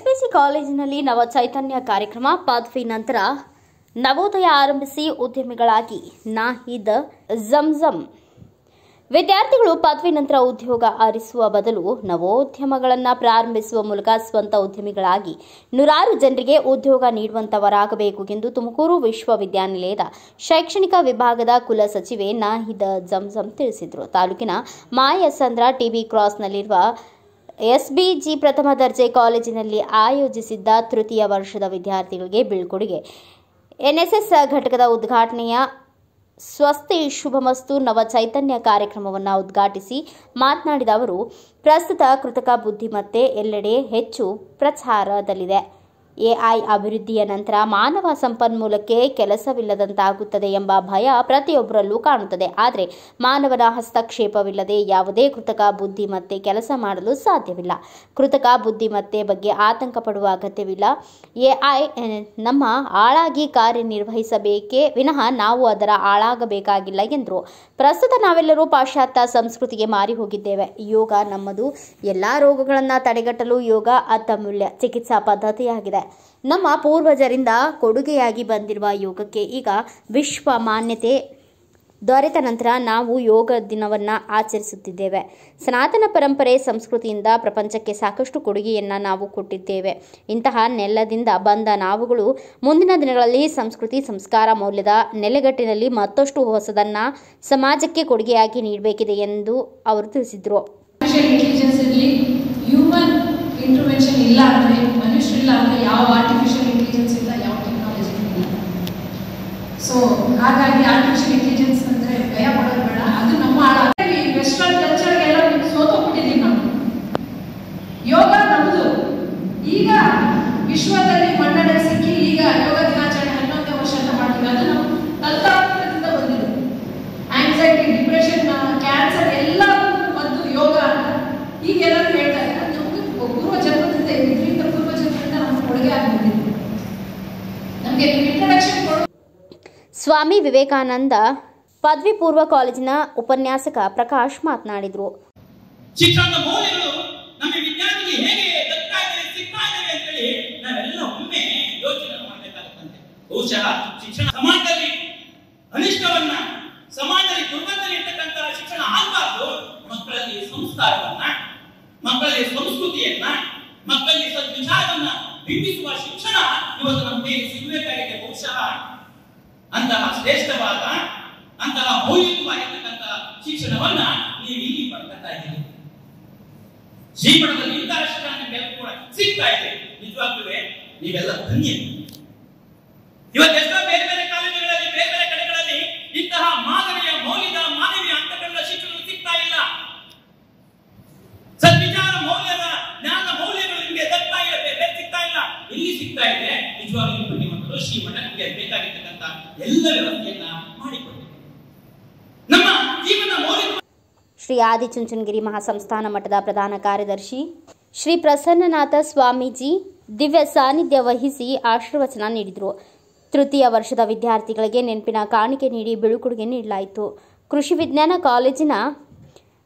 SBC ಕಾಲೇಜಿನಲ್ಲಿ ನವ ಚೈತನ್ಯ ಕಾರ್ಯಕ್ರಮ. ಪದವಿ ನಂತರ ನವೋದಯ ಆರಂಭಿಸಿ ಉದ್ಯಮಿಗಳಾಗಿ ನಾಹಿದ್ ಜಂಜಂ. ವಿದ್ಯಾರ್ಥಿಗಳು ಪದವಿ ನಂತರ ಉದ್ಯೋಗ ಅರಿಸುವ ಬದಲು ನವೋದ್ಯಮಗಳನ್ನು ಪ್ರಾರಂಭಿಸುವ ಮೂಲಕ ಸ್ವಂತ ಉದ್ಯಮಿಗಳಾಗಿ ನೂರಾರು ಜನರಿಗೆ ಉದ್ಯೋಗ ನೀಡುವಂತವರಾಗಬೇಕು ಎಂದು ತುಮಕೂರು ವಿಶ್ವವಿದ್ಯಾನಿಲಯದ ಶೈಕ್ಷಣಿಕ ವಿಭಾಗದ ಕುಲ ಸಚಿವೆ ನಾಹಿದ್ ಜಂಜಂ ತಿಳಿಸಿದರು. ತಾಲೂಕಿನ ಮಾಯಸಂದ್ರ ಟಿಬಿ ಕ್ರಾಸ್ನಲ್ಲಿರುವ ಎಸ್ಬಿಜಿ ಪ್ರಥಮ ದರ್ಜೆ ಕಾಲೇಜಿನಲ್ಲಿ ಆಯೋಜಿಸಿದ್ದ ತೃತೀಯ ವರ್ಷದ ವಿದ್ಯಾರ್ಥಿಗಳಿಗೆ ಬೀಳ್ಕೊಡುಗೆ ಎನ್ಎಸ್ಎಸ್ ಘಟಕದ ಉದ್ಘಾಟನೆಯ ಸ್ವಸ್ತಿ ಶುಭಮಸ್ತು ನವ ಚೈತನ್ಯ ಕಾರ್ಯಕ್ರಮವನ್ನು ಉದ್ಘಾಟಿಸಿ ಮಾತನಾಡಿದ ಅವರು, ಪ್ರಸ್ತುತ ಕೃತಕ ಬುದ್ಧಿಮತ್ತೆ ಎಲ್ಲೆಡೆ ಹೆಚ್ಚು ಪ್ರಚಾರದಲ್ಲಿದೆ. ಎಐ ಅಭಿವೃದ್ಧಿಯ ನಂತರ ಮಾನವ ಸಂಪನ್ಮೂಲಕ್ಕೆ ಕೆಲಸವಿಲ್ಲದಂತಾಗುತ್ತದೆ ಎಂಬ ಭಯ ಪ್ರತಿಯೊಬ್ಬರಲ್ಲೂ ಕಾಣುತ್ತದೆ. ಆದರೆ ಮಾನವನ ಹಸ್ತಕ್ಷೇಪವಿಲ್ಲದೆ ಯಾವುದೇ ಕೃತಕ ಬುದ್ಧಿಮತ್ತೆ ಕೆಲಸ ಮಾಡಲು ಸಾಧ್ಯವಿಲ್ಲ. ಕೃತಕ ಬುದ್ಧಿಮತ್ತೆ ಬಗ್ಗೆ ಆತಂಕ ಪಡುವ ಅಗತ್ಯವಿಲ್ಲ. ಎಐ ನಮ್ಮ ಆಳಾಗಿ ಕಾರ್ಯನಿರ್ವಹಿಸಬೇಕೇ ವಿನಃ ನಾವು ಅದರ ಆಳಾಗಬೇಕಾಗಿಲ್ಲ ಎಂದರು. ಪ್ರಸ್ತುತ ನಾವೆಲ್ಲರೂ ಪಾಶ್ಚಾತ್ಯ ಸಂಸ್ಕೃತಿಗೆ ಮಾರಿ ಹೋಗಿದ್ದೇವೆ. ಯೋಗ ನಮ್ಮದು. ಎಲ್ಲಾ ರೋಗಗಳನ್ನು ತಡೆಗಟ್ಟಲು ಯೋಗ ಅತ್ಯಮೂಲ್ಯ ಚಿಕಿತ್ಸಾ ಪದ್ಧತಿಯಾಗಿದೆ. ನಮ್ಮ ಪೂರ್ವಜರಿಂದ ಕೊಡುಗೆಯಾಗಿ ಬಂದಿರುವ ಯೋಗಕ್ಕೆ ಈಗ ವಿಶ್ವ ಮಾನ್ಯತೆ ದೊರೆತ ನಂತರ ನಾವು ಯೋಗ ದಿನವನ್ನು ಆಚರಿಸುತ್ತಿದ್ದೇವೆ. ಸನಾತನ ಪರಂಪರೆ ಸಂಸ್ಕೃತಿಯಿಂದ ಪ್ರಪಂಚಕ್ಕೆ ಸಾಕಷ್ಟು ಕೊಡುಗೆಯನ್ನು ನಾವು ಕೊಟ್ಟಿದ್ದೇವೆ. ಇಂತಹ ನೆಲದಿಂದ ಬಂದ ನಾವುಗಳು ಮುಂದಿನ ದಿನಗಳಲ್ಲಿ ಸಂಸ್ಕೃತಿ ಸಂಸ್ಕಾರ ಮೌಲ್ಯದ ನೆಲೆಗಟ್ಟಿನಲ್ಲಿ ಮತ್ತಷ್ಟು ಹೊಸದನ್ನು ಸಮಾಜಕ್ಕೆ ಕೊಡುಗೆಯಾಗಿ ನೀಡಬೇಕಿದೆ ಎಂದು ಅವರು ತಿಳಿಸಿದರು. ಇಂಟರ್ವೆನ್ಷನ್ ಇಲ್ಲ ಅಂದರೆ, ಮನುಷ್ಯರಿಲ್ಲ ಅಂದರೆ ಯಾವ ಆರ್ಟಿಫಿಷಿಯಲ್ ಇಂಟೆಲಿಜೆನ್ಸ್ ಇಲ್ಲ, ಯಾವ ಟೆಕ್ನಾಲಜಿ ಇಲ್ಲ. ಸೊ ಹಾಗಾಗಿ ಆರ್ಟಿಫಿಷಿಯಲ್ ಇಂಟೆಲಿಜೆನ್ಸ್ ಅಂದರೆ ಭಯ ಪಡೋದು ಬೇಡ. ಅದು ನಮ್ಮ ವೆಸ್ಟರ್ನ್ ಕಲ್ಚರ್ಗೆಲ್ಲ ಸೋತೋಗ್ಬಿಟ್ಟಿದ್ದೀವಿ ನಾವು. ಯೋಗ ನಮ್ಮದು. ಈಗ ವಿಶ್ವದಲ್ಲಿ ಮನ್ನಣೆ ಸಿಕ್ಕಿ ಈಗ ಯೋಗ ದಿನಾಚರಣೆ 11ನೇ ವರ್ಷ ಅಂತ ಮಾಡ್ತೀವಿ. ಅದು ನಮ್ಮ ತಲ್ತಾಂತರದಿಂದ ಬಂದಿದೆ. ಆಂಗ್ಸೈಟಿ, ಡಿಪ್ರೆಷನ್, ಕ್ಯಾನ್ಸರ್ ಎಲ್ಲ ಬಂದು ಯೋಗ ಅಂತ ಈಗ ಎಲ್ಲರೂ ಹೇಳ್ತಾ ಇದ್ದಾರೆ. ಪೂರ್ವ ಜನ್ಮದಿಂದ ಇದರಿಂದ ಪೂರ್ವ ಜನ್ಮದಿಂದ ನಮ್ಮ ಕೊಡುಗೆ ಆಗಿಬಿಟ್ಟಿದೆ. ನಮಗೆ ಇಂಟ್ರೊಡಕ್ಷನ್ ಕೊಡು. ಸ್ವಾಮಿ ವಿವೇಕಾನಂದ ಪದವಿ ಪೂರ್ವ ಕಾಲೇಜಿನ ಉಪನ್ಯಾಸಕ ಪ್ರಕಾಶ್ ಮಾತನಾಡಿದರು. ಶಿಕ್ಷಣದ ಮೌಲ್ಯಗಳು ನಮ್ಮ ವಿದ್ಯಾರ್ಥಿಗಳಿಗೆ ಹೇಗೆ ಸಿಗ್ತಾ ಇದೆ ಅಂತ ಹೇಳಿ ನಾವೆಲ್ಲ ಒಮ್ಮೆ ಯೋಚನೆ ಮಾಡಬೇಕಾಗುತ್ತಂತೆ. ಬಹುಶಃ ಶಿಕ್ಷಣ ಸಮಾಜದಲ್ಲಿ ಅನಿಷ್ಟವನ್ನ, ಸಮಾಜದಲ್ಲಿ ದುರ್ಬಲದಲ್ಲಿ ಇರ್ತಕ್ಕಂತಹ ಶಿಕ್ಷಣ ಆಗಬಾರ್ದು. ಮಕ್ಕಳಲ್ಲಿ ಸಂಸ್ಕಾರವನ್ನ, ಮಕ್ಕಳಲ್ಲಿ ಸಂಸ್ಕೃತಿಯನ್ನ, ಮಕ್ಕಳಲ್ಲಿ ಸದ್ವಿಚಾರವನ್ನ ಬಿಂಬಿಸುವ ಶಿಕ್ಷಣ ಇವತ್ತು ನಮಗೆ ಸಿಗಬೇಕಾಗಿದೆ. ಬಹುಶಃ ಅಂತಹ ಶ್ರೇಷ್ಠವಾದ, ಅಂತಹ ಮೌಲ್ಯಯುತವಾಗಿರ್ತಕ್ಕಂತಹ ಶಿಕ್ಷಣವನ್ನ ನೀವು ಇಲ್ಲಿ ಪಡ್ಕೊತಾ ಇದ್ದೀರಿ. ಜೀವನದಲ್ಲಿ ಇಂತಹ ಶಿಕ್ಷಣ ನಿಮಗೆಲ್ಲ ಕೂಡ ಸಿಗ್ತಾ ಇದೆ. ನಿಜವಾಗ್ಲೂ ನೀವೆಲ್ಲ ಧನ್ಯರು. ಇವತ್ತೆಷ್ಟೋ ಬೇರೆ ಬೇರೆ ಕಾಲೇಜುಗಳಲ್ಲಿ, ಬೇರೆ ಬೇರೆ ಕಡೆಗಳಲ್ಲಿ ಇಂತಹ ಮಾದರಿಯ ಮೌಲ್ಯದ, ಮಾನವೀಯ ಹಂತಗಳ ಶಿಕ್ಷಣ ಸಿಗ್ತಾ ಇಲ್ಲ. ಸದ್ವಿಚಾರ ಮೌಲ್ಯದ, ಜ್ಞಾನ ಮೌಲ್ಯಗಳು ನಿಮಗೆ ಸಿಗ್ತಾ ಇಲ್ಲ. ಇಲ್ಲಿ ಸಿಗ್ತಾ ಇದೆ. ನಿಜವಾಗ್ಲೂ ನಿಮ್ಮ ಕೃಷಿ ಮಠಕ್ಕೆ ಬೇಕಾಗಿರ್ತಕ್ಕಂಥ ಎಲ್ಲ ವ್ಯವಸ್ಥೆಯನ್ನ ಮಾಡಿಕೊಡಿ. ನಮ್ಮ ಜೀವನ ಮೌಲ್ಯ. ಶ್ರೀ ಆದಿಚುಂಚನಗಿರಿ ಮಹಾಸಂಸ್ಥಾನ ಮಠದ ಪ್ರಧಾನ ಕಾರ್ಯದರ್ಶಿ ಶ್ರೀ ಪ್ರಸನ್ನನಾಥ ಸ್ವಾಮೀಜಿ ದಿವ್ಯ ಸಾನ್ನಿಧ್ಯ ವಹಿಸಿ ಆಶೀರ್ವಚನ ನೀಡಿದರು. ತೃತೀಯ ವರ್ಷದ ವಿದ್ಯಾರ್ಥಿಗಳಿಗೆ ನೆನಪಿನ ಕಾಣಿಕೆ ನೀಡಿ ಬೀಳ್ಕೊಡುಗೆ ನೀಡಲಾಯಿತು. ಕೃಷಿ ವಿಜ್ಞಾನ ಕಾಲೇಜಿನ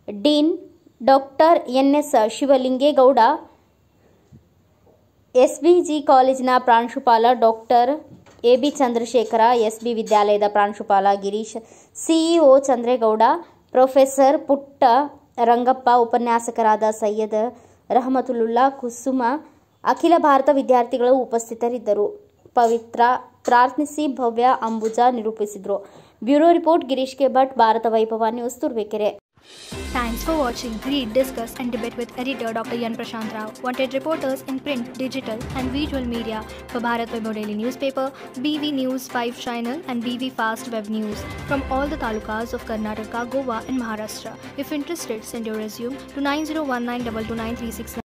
ಡೀನ್ ಡಾಕ್ಟರ್ ಎನ್ಎಸ್ ಶಿವಲಿಂಗೇಗೌಡ, ಎಸ್ಬಿಜಿ ಕಾಲೇಜಿನ ಪ್ರಾಂಶುಪಾಲ ಡಾಕ್ಟರ್ ಎಬಿ ಚಂದ್ರಶೇಖರ, ಎಸ್ಬಿ ವಿದ್ಯಾಲಯದ ಪ್ರಾಂಶುಪಾಲ ಗಿರೀಶ್, ಸಿಇಒ ಚಂದ್ರೇಗೌಡ, ಪ್ರೊಫೆಸರ್ ಪುಟ್ಟ ರಂಗಪ್ಪ, ಉಪನ್ಯಾಸಕರಾದ ಸೈಯದ್ ರಹಮತುಲ್ಲಾ, ಕುಸುಮ, ಅಖಿಲ ಭಾರತ ವಿದ್ಯಾರ್ಥಿಗಳು ಉಪಸ್ಥಿತರಿದ್ದರು. ಪವಿತ್ರ ಪ್ರಾರ್ಥಿಸಿ ಭವ್ಯ ಅಂಬುಜ ನಿರೂಪಿಸಿದರು. Bureau report Girish K Bhat, Bharata Vaibhava news, Turuvekere. Thanks for watching. Read, discuss and debate with editor Dr. Yan Prashant Rao. Wanted reporters in print, digital and visual media for Bharat Vaibhav Daily Newspaper, BV News 5 Channel and BV Fast Web News from all the talukas of Karnataka, Goa and Maharashtra. If interested, send your resume to 9019229369.